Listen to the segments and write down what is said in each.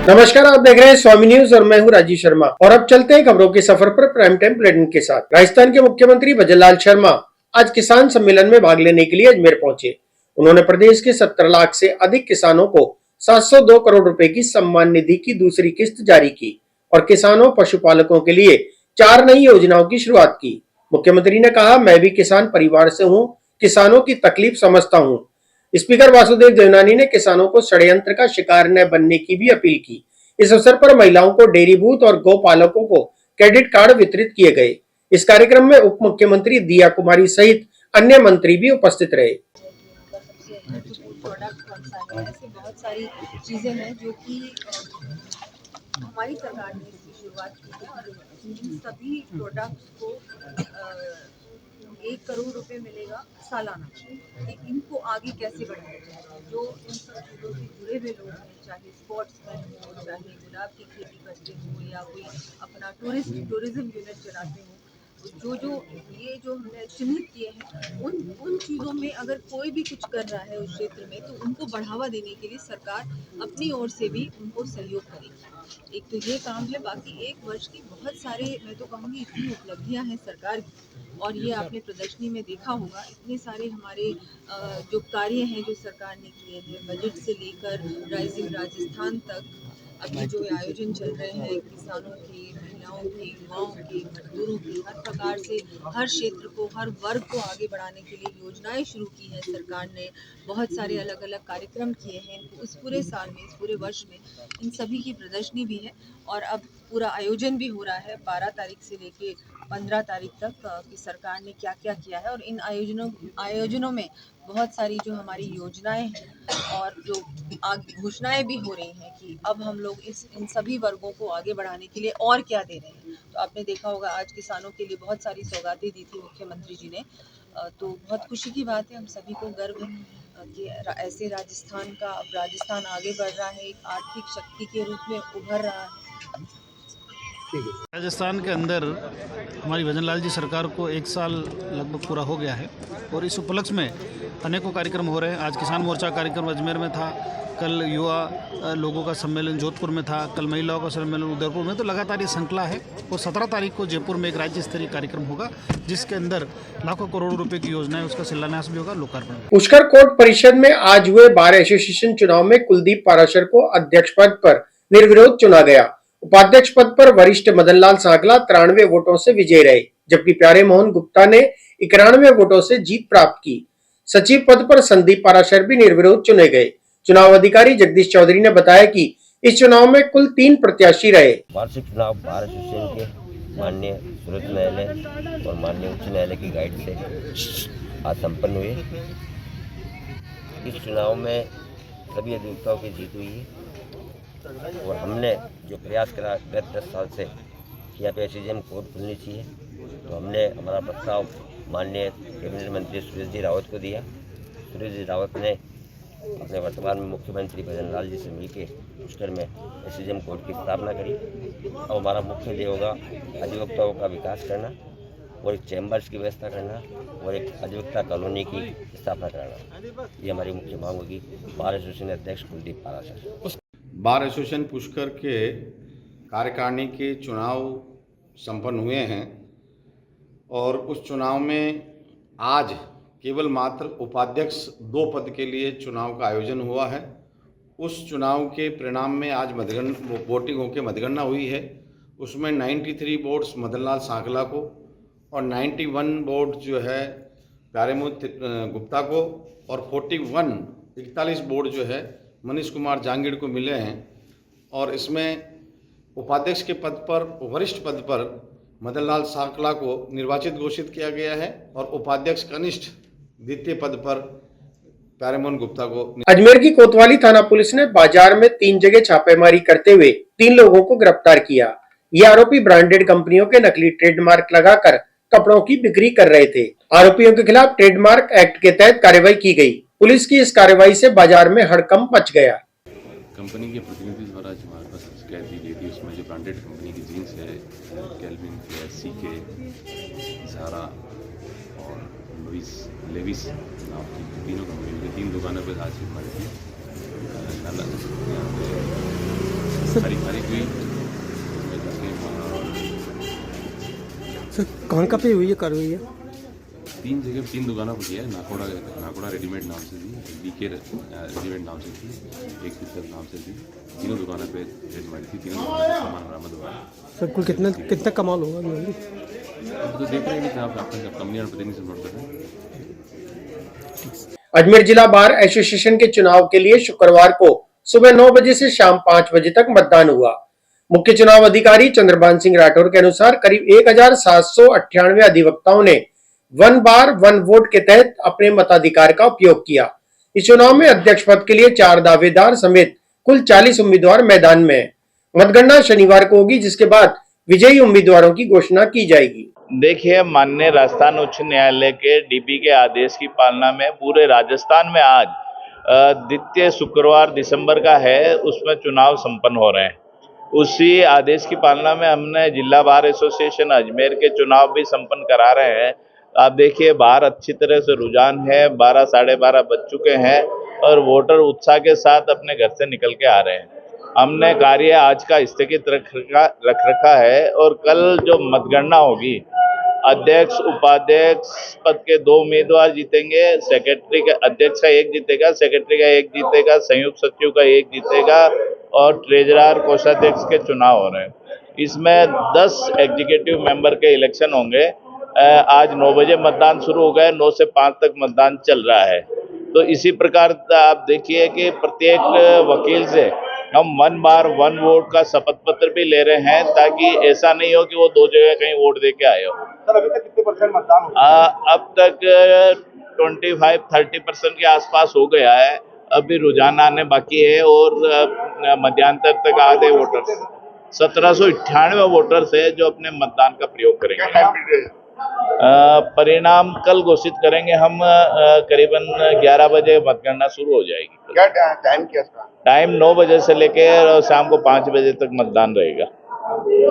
नमस्कार, आप देख रहे हैं स्वामी न्यूज और मैं हूं राजीव शर्मा। और अब चलते हैं खबरों के सफर पर प्राइम टाइम बुलेटिन के साथ। राजस्थान के मुख्यमंत्री भजनलाल शर्मा आज किसान सम्मेलन में भाग लेने के लिए अजमेर पहुंचे। उन्होंने प्रदेश के 17 लाख से अधिक किसानों को 702 करोड़ रुपए की सम्मान निधि की दूसरी किस्त जारी की और किसानों पशुपालकों के लिए 4 नई योजनाओं की शुरुआत की। मुख्यमंत्री ने कहा, मैं भी किसान परिवार से हूँ, किसानों की तकलीफ समझता हूँ। स्पीकर वासुदेव देवनानी ने किसानों को षड्यंत्र का शिकार न बनने की भी अपील की। इस अवसर पर महिलाओं को डेयरी बूथ और गौपालकों को क्रेडिट कार्ड वितरित किए गए। इस कार्यक्रम में उप मुख्यमंत्री दिया कुमारी सहित अन्य मंत्री भी उपस्थित रहे। बहुत सारी चीजें हैं जो कि हमारी सरकार ने इसकी शुरुआत की है और इन सभी प्रोडक्ट्स को 1 करोड़ रुपए मिलेगा सालाना। कि इनको आगे कैसे बढ़ाया जाए, जो इन सब चीज़ों से जुड़े हुए लोग हैं, चाहे स्पोर्ट्समैन हो, चाहे गुलाब की खेती करते हो या कोई अपना टूरिज्म यूनिट चलाते हो, ये जो हमने चिन्हित किए हैं उन चीज़ों में अगर कोई भी कुछ कर रहा है उस क्षेत्र में, तो उनको बढ़ावा देने के लिए सरकार अपनी ओर से भी उनको सहयोग करेगी। एक तो ये काम है, बाकी 1 वर्ष की बहुत सारे, मैं तो कहूँगी इतनी उपलब्धियां हैं सरकार की। और ये आपने प्रदर्शनी में देखा होगा, इतने सारे हमारे जो कार्य हैं जो सरकार ने किए हैं, बजट से लेकर राइजिंग राजस्थान तक अभी जो आयोजन चल रहे हैं किसानों के, महिलाओं के, युवाओं के, मजदूरों के, हर प्रकार से हर क्षेत्र को, हर वर्ग को आगे बढ़ाने के लिए योजनाएं शुरू की है सरकार ने। बहुत सारे अलग अलग कार्यक्रम किए हैं इस पूरे साल में, इस पूरे वर्ष में। इन सभी की प्रदर्शनी भी है और अब पूरा आयोजन भी हो रहा है 12 तारीख से लेके 15 तारीख तक कि सरकार ने क्या क्या किया है। और इन आयोजनों में बहुत सारी जो हमारी योजनाएं हैं और जो घोषणाएं भी हो रही हैं कि अब हम लोग इन सभी वर्गों को आगे बढ़ाने के लिए और क्या दे रहे हैं। तो आपने देखा होगा आज किसानों के लिए बहुत सारी सौगातें दी थी मुख्यमंत्री जी ने। तो बहुत खुशी की बात है, हम सभी को गर्व है कि ऐसे राजस्थान आगे बढ़ रहा है, एक आर्थिक शक्ति के रूप में उभर रहा है। राजस्थान के अंदर हमारी भजनलाल जी सरकार को 1 साल लगभग पूरा हो गया है और इस उपलक्ष्य में अनेकों कार्यक्रम हो रहे हैं। आज किसान मोर्चा कार्यक्रम अजमेर में था, कल युवा लोगों का सम्मेलन जोधपुर में था, कल महिलाओं का सम्मेलन उदयपुर में। तो लगातार ये श्रृंखला है और 17 तारीख को जयपुर में एक राज्य स्तरीय कार्यक्रम होगा जिसके अंदर लाखों करोड़ रुपए की योजनाएं, उसका शिलान्यास भी होगा, लोकार्पण। पुष्कर कोर्ट परिषद में आज हुए बार एसोसिएशन चुनाव में कुलदीप पाराशर को अध्यक्ष पद पर निर्विरोध चुना गया। उपाध्यक्ष पद पर वरिष्ठ मदनलाल सांगला 93 वोटों से विजयी रहे, जबकि प्यारे मोहन गुप्ता ने 91 वोटों से जीत प्राप्त की। सचिव पद पर संदीप पाराशर भी निर्विरोध चुने गए। चुनाव अधिकारी जगदीश चौधरी ने बताया कि इस चुनाव में कुल 3 प्रत्याशी रहे। वार्षिक चुनाव बार एसोसिएशन के माननीय सर्वोच्च न्यायालय और माननीय उच्च न्यायालय की गाइड से आज संपन्न हुए। इस चुनाव में सभी अधिवक्ताओं की जीत हुई है और हमने जो प्रयास करा गत 10 साल से कि यहाँ पे एसडीएम कोर्ट खुलनी चाहिए, तो हमने हमारा प्रस्ताव माननीय कैबिनेट मंत्री सुरेश जी रावत को दिया। सुरेश जी रावत ने अपने वर्तमान में मुख्यमंत्री भजनलाल जी से मिलकर पुष्कर में एसडीएम कोर्ट की स्थापना करी। अब हमारा मुख्य ध्येय होगा अधिवक्ताओं का विकास करना और एक चैम्बर्स की व्यवस्था करना और एक अधिवक्ता कॉलोनी की स्थापना कराना। ये हमारी मुख्य मांग होगी। बार एसोसिएशन अध्यक्ष कुलदीप पाराशर। बार एसोसिएशन पुष्कर के कार्यकारिणी के चुनाव संपन्न हुए हैं और उस चुनाव में आज केवल मात्र उपाध्यक्ष 2 पद के लिए चुनाव का आयोजन हुआ है। उस चुनाव के परिणाम में आज वोटिंग होकर मतगणना हुई है। उसमें 93 वोट्स मदनलाल सांगला को और 91 वोट जो है प्यारे मोहन गुप्ता को और 41 वोट जो है मनीष कुमार जांगीड़ को मिले हैं। और इसमें उपाध्यक्ष के पद पर, वरिष्ठ पद पर मदनलाल सांगला को निर्वाचित घोषित किया गया है और उपाध्यक्ष कनिष्ठ द्वितीय पद पर प्यारे मोहन गुप्ता को। अजमेर की कोतवाली थाना पुलिस ने बाजार में 3 जगह छापेमारी करते हुए 3 लोगों को गिरफ्तार किया। ये आरोपी ब्रांडेड कंपनियों के नकली ट्रेडमार्क लगाकर कपड़ों की बिक्री कर रहे थे। आरोपियों के खिलाफ ट्रेडमार्क एक्ट के तहत कार्रवाई की गई। पुलिस की इस कार्रवाई से बाजार में हड़कंप मच गया। कंपनी के प्रतिनिधि द्वारा जो हमारे पास शिकायत दी गई थी, उसमें जो ब्रांडेड कंपनी की जीन्स है, कैल्विन के, सीके, ज़ारा और लेविस नाम की तीनों कंपनी की 3 दुकानों पर आज हमारी थी खरीद हुई। सर कहाँ कहाँ पे हुई है कार्रवाई है? 3 जगह 3 दुकानों पर किया है। नाकोड़ा रेडीमेड नाम से थी, बीके रेडीमेड नाम से थी, एक पिस्तल नाम से थी। तीनों दुकानों पे रेड मारी थी। तीनों दुकानों पे सामान बरामद हुआ है। सर कुल कितना कमाल होगा? अब तो देख रहे हैं कि आप कंपनी और प्रतिनिधि से नोट कर रहे हैं। अजमेर जिला बार एसोसिएशन के चुनाव के लिए शुक्रवार को सुबह 9 बजे से शाम 5 बजे तक मतदान हुआ। मुख्य चुनाव अधिकारी चंद्रभान सिंह राठौर के अनुसार करीब 1798 अधिवक्ताओं ने वन बार वन वोट के तहत अपने मताधिकार का उपयोग किया। इस चुनाव में अध्यक्ष पद के लिए 4 दावेदार समेत कुल 40 उम्मीदवार मैदान में हैं। मतगणना शनिवार को होगी, जिसके बाद विजयी उम्मीदवारों की घोषणा की जाएगी। देखिए, माननीय राजस्थान उच्च न्यायालय के डीपी के आदेश की पालना में पूरे राजस्थान में आज द्वितीय शुक्रवार दिसंबर का है, उसमें चुनाव संपन्न हो रहे हैं। उसी आदेश की पालना में हमने जिला बार एसोसिएशन अजमेर के चुनाव भी संपन्न करा रहे हैं। आप देखिए, बाहर अच्छी तरह से रुझान है, 12 साढ़े 12 बज चुके हैं और वोटर उत्साह के साथ अपने घर से निकल के आ रहे हैं। हमने कार्य आज का स्थगित रख रखा है और कल जो मतगणना होगी, अध्यक्ष उपाध्यक्ष पद के 2 उम्मीदवार जीतेंगे, सेक्रेटरी का अध्यक्ष का 1 जीतेगा, सेक्रेटरी का 1 जीतेगा, संयुक्त सचिव का 1 जीतेगा और ट्रेजरर कोषाध्यक्ष के चुनाव हो रहे हैं। इसमें 10 एग्जीक्यूटिव मेंबर के इलेक्शन होंगे। आज 9 बजे मतदान शुरू हो गए, 9 से 5 तक मतदान चल रहा है। तो इसी प्रकार आप देखिए कि प्रत्येक वकील से हम वन बार वन वोट का शपथ पत्र भी ले रहे हैं, ताकि ऐसा नहीं हो कि वो 2 जगह कहीं वोट दे के आए हो। सर अभी तक कितने परसेंट मतदान हो? अब तक 25-30% के आसपास हो गया है। अभी रुझान आने बाकी है और मध्यांतर तक आधे वोटर्स 1798 वोटर्स है जो अपने मतदान का प्रयोग करेंगे। परिणाम कल घोषित करेंगे हम। करीबन 11 बजे मतगणना शुरू हो जाएगी। क्या टाइम क्या था? टाइम 9 बजे से लेकर शाम को 5 बजे तक मतदान रहेगा।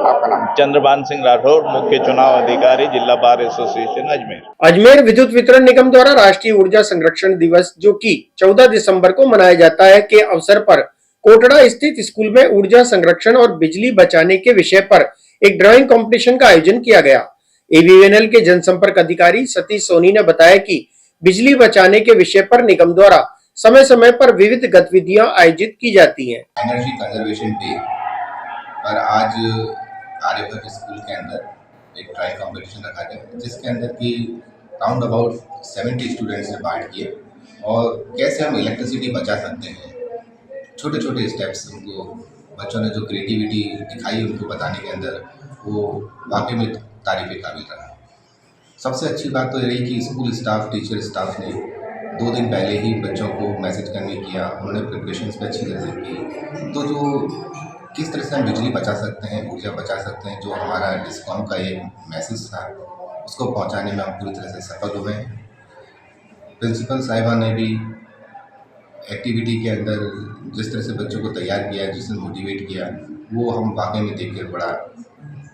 आपका नाम? चंद्रभान सिंह राठौर, मुख्य चुनाव अधिकारी, जिला बार एसोसिएशन अजमेर। अजमेर विद्युत वितरण निगम द्वारा राष्ट्रीय ऊर्जा संरक्षण दिवस, जो कि 14 दिसंबर को मनाया जाता है, के अवसर पर कोटड़ा स्थित स्कूल में ऊर्जा संरक्षण और बिजली बचाने के विषय पर एक ड्राइंग कंपटीशन का आयोजन किया गया। एबीवीएनएल के जनसंपर्क अधिकारी सतीश सोनी ने बताया कि बिजली बचाने के विषय पर निगम द्वारा समय समय पर विविध गतिविधियां आयोजित की जाती हैं। एनर्जी कंजर्वेशन डे पर आज आर्यभट्ट स्कूल के अंदर एक ड्राइंग कंपटीशन रखा गया, जिसके अंदर की राउंड अबाउट 70 स्टूडेंट्स ने पार्ट किए और कैसे हम इलेक्ट्रिसिटी बचा सकते हैं, छोटे छोटे स्टेप्स उनको बच्चों ने जो क्रिएटिविटी दिखाई उनको बताने के अंदर, वो वाकई में तारीफ़ काबिल रहा। सबसे अच्छी बात तो ये रही कि स्कूल स्टाफ, टीचर स्टाफ ने 2 दिन पहले ही बच्चों को मैसेज कन्वे किया, उन्होंने प्रिपरेशंस पे अच्छी तरह से की। तो जो किस तरह से हम बिजली बचा सकते हैं, ऊर्जा बचा सकते हैं, जो हमारा डिस्कॉम का एक मैसेज था, उसको पहुंचाने में हम पूरी तरह से सफल हुए हैं। प्रिंसिपल साहिबा ने भी एक्टिविटी के अंदर जिस तरह से बच्चों को तैयार किया, जिसने मोटिवेट किया, वो हम वाकई में देख कर बड़ा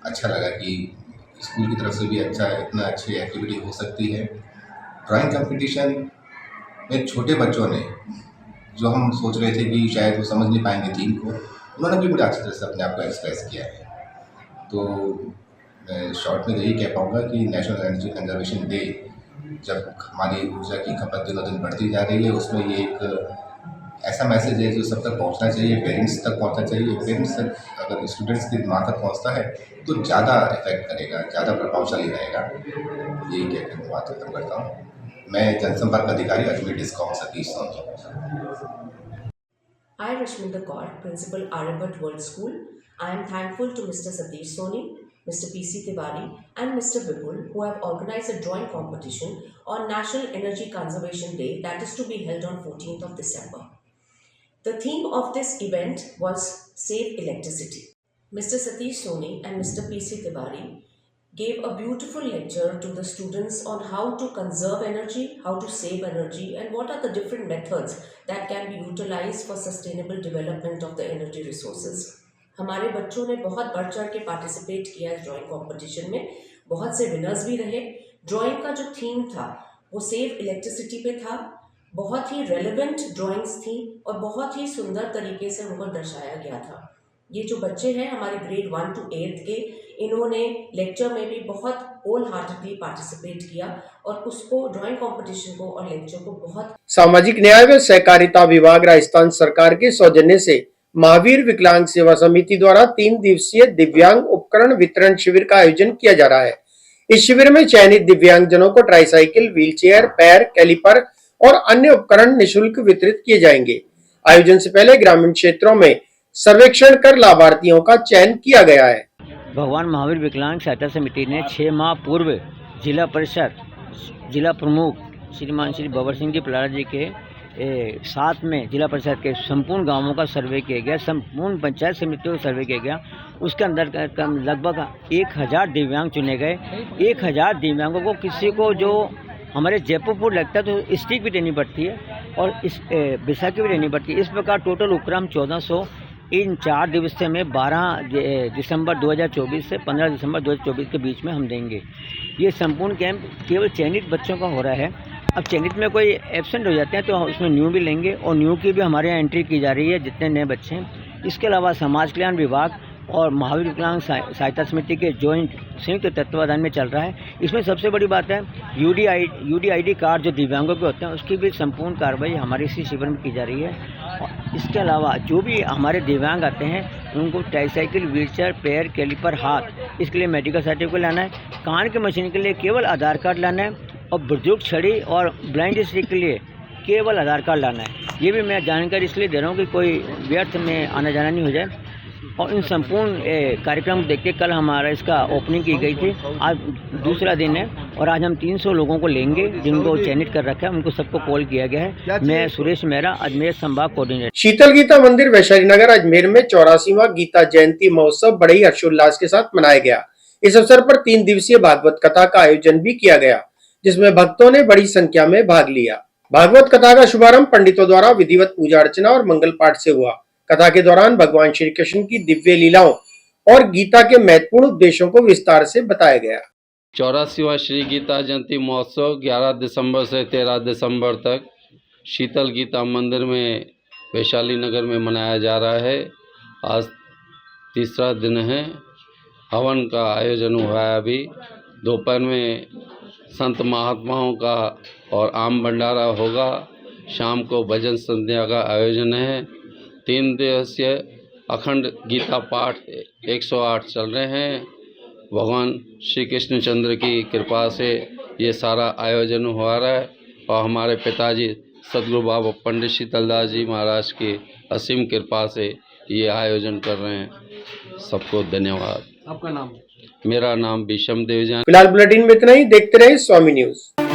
अच्छा लगा कि स्कूल की तरफ से भी इतना अच्छी एक्टिविटी हो सकती है। ड्राइंग कंपटीशन में छोटे बच्चों ने, जो हम सोच रहे थे कि शायद वो समझ नहीं पाएंगे थीम को, उन्होंने भी बड़ी अच्छी तरह से अपने आप को एक्सप्रेस किया है। तो मैं शॉर्ट में यही कह पाऊँगा कि नेशनल एनर्जी कंजर्वेशन डे, जब हमारी ऊर्जा की खपत दिनों दिन बढ़ती जा रही है, उसमें ये एक ऐसा मैसेज है जो सब तक पहुंचना चाहिए, पेरेंट्स तक पहुंचना चाहिए। पेरेंट्स तक अगर स्टूडेंट्स के दिमाग तक पहुंचता है तो ज़्यादा इफेक्ट करेगा, ज़्यादा प्रभावशाली रहेगा। यही कहकर मैं बात खत्म करता हूँ। मैं जनसंपर्क अधिकारी Ajmer discom Satish Soni. I, Rashminda Kaur, Principal Aryabhatt World School. I am thankful to Mr. Satish Soni, Mr. PC Tiwari and Mr. Vipul, who have organized a drawing competition on National Energy Conservation Day that is to be held on 14th of December. The theme of this event was Save Electricity. Mr. Satish Soni and Mr. PC Tiwari gave a beautiful lecture to the students on how to conserve energy, how to save energy, and what are the different methods that can be utilized for sustainable development of the energy resources. हमारे बच्चों ने बहुत बढ़ चढ़ के participate किया इस drawing competition में, बहुत से विनर्स भी रहे। ड्राइंग का जो थीम था वो सेव इलेक्ट्रिसिटी पे था। बहुत ही रेलेवेंट ड्राइंग्स थी और बहुत ही सुंदर तरीके से उनको दर्शाया गया था। ये जो बच्चे हैं हमारे ग्रेड 1 to 8 के, इन्होंने लेक्चर में भी बहुत होल हार्टेडली पार्टिसिपेट किया और उसको ड्राइंग कंपटीशन को और लेक्चर को बहुत। सामाजिक न्याय व सहकारिता विभाग राजस्थान सरकार के सौजन्य से महावीर विकलांग सेवा समिति द्वारा 3 दिवसीय दिव्यांग उपकरण वितरण शिविर का आयोजन किया जा रहा है। इस शिविर में चयनित दिव्यांगजनों को ट्राईसाइकिल, व्हीलचेयर, पैर, कैलिपर और अन्य उपकरण निःशुल्क वितरित किए जाएंगे। आयोजन से पहले ग्रामीण क्षेत्रों में सर्वेक्षण कर लाभार्थियों का चयन किया गया है। भगवान महावीर विकलांग सहायता समिति ने 6 माह पूर्व जिला परिषद जिला प्रमुख श्रीमान श्री बबर सिंह जी पलारा जी के साथ में जिला परिषद के संपूर्ण गांवों का सर्वे किया गया, संपूर्ण पंचायत समितियों का सर्वे किया गया। उसके अंदर लगभग 1000 दिव्यांग चुने गए। 1000 दिव्यांगों को किसी को जो हमारे जयपुर लगता है तो स्टिक भी देनी पड़ती है और इस बैसाखी भी देनी पड़ती है। इस प्रकार टोटल उपक्रम 1400 इन 4 दिवसीय में 12 दिसंबर 2024 से 15 दिसंबर 2024 के बीच में हम देंगे। ये संपूर्ण कैंप केवल चयनित बच्चों का हो रहा है। अब चयनित में कोई एब्सेंट हो जाते हैं तो उसमें न्यू भी लेंगे और न्यू की भी हमारे यहाँ एंट्री की जा रही है जितने नए बच्चे हैं। इसके अलावा समाज कल्याण विभाग और महावीर विकलांग सहायता समिति के जॉइंट संयुक्त तत्वाधान में चल रहा है। इसमें सबसे बड़ी बात है यूडीआईडी कार्ड जो दिव्यांगों के होते हैं उसकी भी संपूर्ण कार्रवाई हमारे इसी शिविर में की जा रही है। और इसके अलावा जो भी हमारे दिव्यांग आते हैं उनको ट्राईसाइकिल, व्हीलचेयर, पैर, कैलिपर, हाथ, इसके लिए मेडिकल सर्टिफिकेट लाना है। कान की मशीन के लिए केवल आधार कार्ड लाना है और बुजुर्ग छड़ी और ब्लाइंड स्टिक के लिए केवल आधार कार्ड लाना है। ये भी मैं जानकारी इसलिए दे रहा हूँ कि कोई व्यर्थ में आना जाना नहीं हो जाए। और इन संपूर्ण कार्यक्रम को देख के कल हमारा इसका ओपनिंग की गई थी। आज दूसरा दिन है और आज हम 300 लोगों को लेंगे जिनको चयनित कर रखा है, उनको सबको कॉल किया गया है। मैं सुरेश मेहरा, अजमेर संभाग कोऑर्डिनेटर। शीतल गीता मंदिर वैशाली नगर अजमेर में 84वां गीता जयंती महोत्सव बड़े ही हर्षोल्लास के साथ मनाया गया। इस अवसर पर 3 दिवसीय भागवत कथा का आयोजन भी किया गया जिसमें भक्तों ने बड़ी संख्या में भाग लिया। भागवत कथा का शुभारंभ पंडितों द्वारा विधिवत पूजा अर्चना और मंगल पाठ से हुआ। कथा के दौरान भगवान श्री कृष्ण की दिव्य लीलाओं और गीता के महत्वपूर्ण उद्देश्यों को विस्तार से बताया गया। 84वां श्री गीता जयंती महोत्सव 11 दिसंबर से 13 दिसंबर तक शीतल गीता मंदिर में वैशाली नगर में मनाया जा रहा है। आज तीसरा दिन है। हवन का आयोजन हुआ है। अभी दोपहर में संत महात्माओं का और आम भंडारा होगा। शाम को भजन संध्या का आयोजन है। 3 दिवसीय अखंड गीता पाठ 108 चल रहे हैं। भगवान श्री कृष्ण चंद्र की कृपा से ये सारा आयोजन हो रहा है और हमारे पिताजी सदगुरु बाबा पंडित शीतलदास जी महाराज की असीम कृपा से ये आयोजन कर रहे हैं। सबको धन्यवाद। आपका नाम? मेरा नाम विषम देवजान। फिलहाल बुलेटिन में इतना ही। देखते रहिए स्वामी न्यूज।